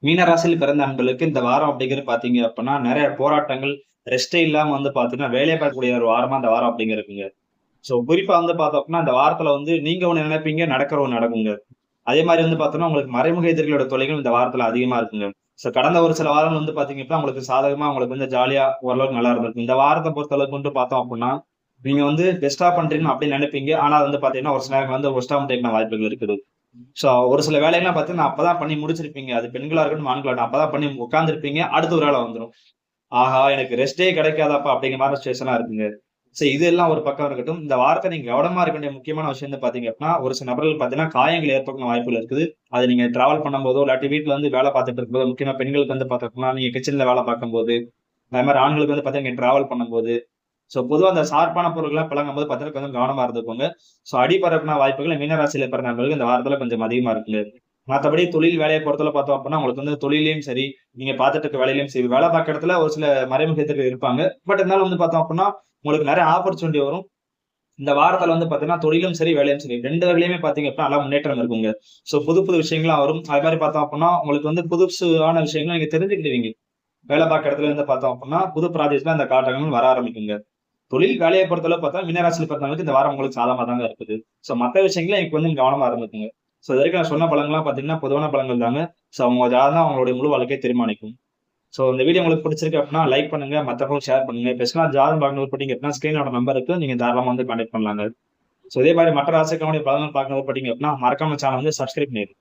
மீன ராசியில் பிறந்த அன்பர்களுக்கு இந்த வாரம் அப்படிங்கிறது பாத்தீங்க அப்படின்னா நிறைய போராட்டங்கள், ரெஸ்டே இல்லாம பாத்தீங்கன்னா வேலையை பார்க்கக்கூடிய ஒரு வாரமா இந்த வாரம் அப்படிங்கிறதுங்க. சோ குறிப்பா பார்த்தோம் அப்படின்னா இந்த வாரத்துல நீங்க ஒண்ணு நினைப்பீங்க, நடக்கிற ஒண்ணு நடக்குங்க. அதே மாதிரி பார்த்தோம்னா உங்களுக்கு மறைமுக எதிரிகளோட தொல்லைகள் இந்த வாரத்துல அதிகமா இருக்குங்க. சோ கடந்த ஒரு சில வாரம் பாத்தீங்க அப்படின்னா உங்களுக்கு சாதகமா உங்களுக்கு ஜாலியா ஓரளவுக்கு நல்லா இருந்திருக்கும். இந்த வாரத்தை பொறுத்த அளவுக்கு பார்த்தோம் அப்படின்னா நீங்க பெஸ்டா பண்றீங்கன்னு அப்படி நினைப்பீங்க. ஆனா பாத்தீங்கன்னா ஒரு சில நேரம் ஒஸ்டா முடிக்கிற வாய்ப்புகள் இருக்குது. சோ ஒரு சில வேலையெல்லாம் பாத்தீங்கன்னா அப்பதான் பண்ணி முடிச்சிருப்பீங்க. அது பெண்களா இருக்கட்டும், ஆண்களா இருக்கட்டும். அப்பதான் பண்ணி உட்கார்ந்துருப்பீங்க. அடுத்த ஒரு வேலை வந்துரும். ஆஹா! எனக்கு ரெஸ்ட்டே கிடைக்காதாப்பா அப்படிங்கிற மாதிரி சிச்சுவேஷனா இருக்குங்க. சரி இதெல்லாம் ஒரு பக்கம் இருக்கட்டும். இந்த வாரத்தை நீங்க கவனமா இருக்க வேண்டிய முக்கியமான விஷயம் பாத்தீங்க அப்படின்னா, ஒரு சில நபர்கள் பாத்தீங்கன்னா காயங்கள் ஏற்படும் வாய்ப்புகள் இருக்குது. அது நீங்க டிராவல் பண்ணும்போதோ, இல்லாட்டி வீட்டுல வேலை பார்த்துட்டு இருக்கும்போது, முக்கியமா பெண்களுக்கு பாத்தீங்கன்னா, நீங்க கிச்சன்ல வேலை பார்க்கும்போது, அதே மாதிரி ஆண்களுக்கு பாத்தீங்கன்னா டிராவல் பண்ணும்போது, சோ பொதுவா அந்த ஷார்ப்பான பொருட்கள்லாம் பழகும்போது பாத்தீங்கன்னா கொஞ்சம் கவனமா இருந்துக்கோங்க. சோ அடிபரப்புன வாய்ப்புகள் மீனராசியில பிறந்த நபர்களுக்கு இந்த வாரத்துல கொஞ்சம் அதிகமா இருக்குங்க. மத்தபடி தொழில் வேலையை பொறுத்தவரை பார்த்தோம் அப்படின்னா, உங்களுக்கு தொழிலையும் சரி, நீங்க பார்த்துட்டு இருக்க வேலையிலயும் சரி, வேலை பார்க்குற இடத்துல ஒரு சில மறைமுக எதிரிகள் இருப்பாங்க. பட் இருந்தாலும் பார்த்தோம் அப்படின்னா, உங்களுக்கு நிறைய ஆப்பர்ச்சுனிட்டி வரும். இந்த வாரத்துல பார்த்தீங்கன்னா, தொழிலும் சரி, வேலையும் சரி 2 வகையிலுமே பார்த்தீங்க அப்படின்னா, நல்லா முன்னேற்றம் இருக்குங்க. சோ புது புது விஷயங்களா வரும். அது மாதிரி பார்த்தோம் அப்படின்னா, உங்களுக்கு புதுசான விஷயங்கள் நீங்க தெரிஞ்சுக்கிடுவீங்க. வேலை பார்க்குற இடத்துல பார்த்தோம் அப்படின்னா, புது ப்ராஜெக்ட்ஸ்லாம் இந்த காலகட்டங்கள்ல வர ஆரம்பிக்குங்க. தொழில் வேலையை பொறுத்தளவு பார்த்தா மீனராசியில் பிறந்தவங்களுக்கு இந்த வாரம் உங்களுக்கு சாதகமா தாங்க இருக்குது. சோ மத்த விஷயங்கள எனக்கு கவனமா இருந்துக்குங்க. சோ இது வரைக்கும் நான் சொன்ன பலன்கள்லாம் பாத்தீங்கன்னா பொதுவான பலன்கள் தாங்க. சோ அவங்க ஜாதகம் அவங்களுடைய முழு வாழ்க்கையை தீர்மானிக்கும். சோ இந்த வீடியோ உங்களுக்கு பிடிச்சிருக்கு அப்படின்னா லைக் பண்ணுங்க, மத்தவங்களுக்கு ஷேர் பண்ணுங்க. பெஸ்ட்னா ஜாதகம் பார்க்கணும் விருப்பப்பட்டீங்க அப்படின்னா ஸ்கிரீனோட நம்பர் இருக்கு. நீங்க தாராளமா கான்டாக்ட் பண்ணலாங்க. சோ இதே மாதிரி மற்ற ராசிக்கான பலன்கள் பார்க்கணும் விருப்பப்பட்டீங்க அப்படின்னா மறக்காம சேனல் சப்ஸ்கிரைப் பண்ணிடுங்க.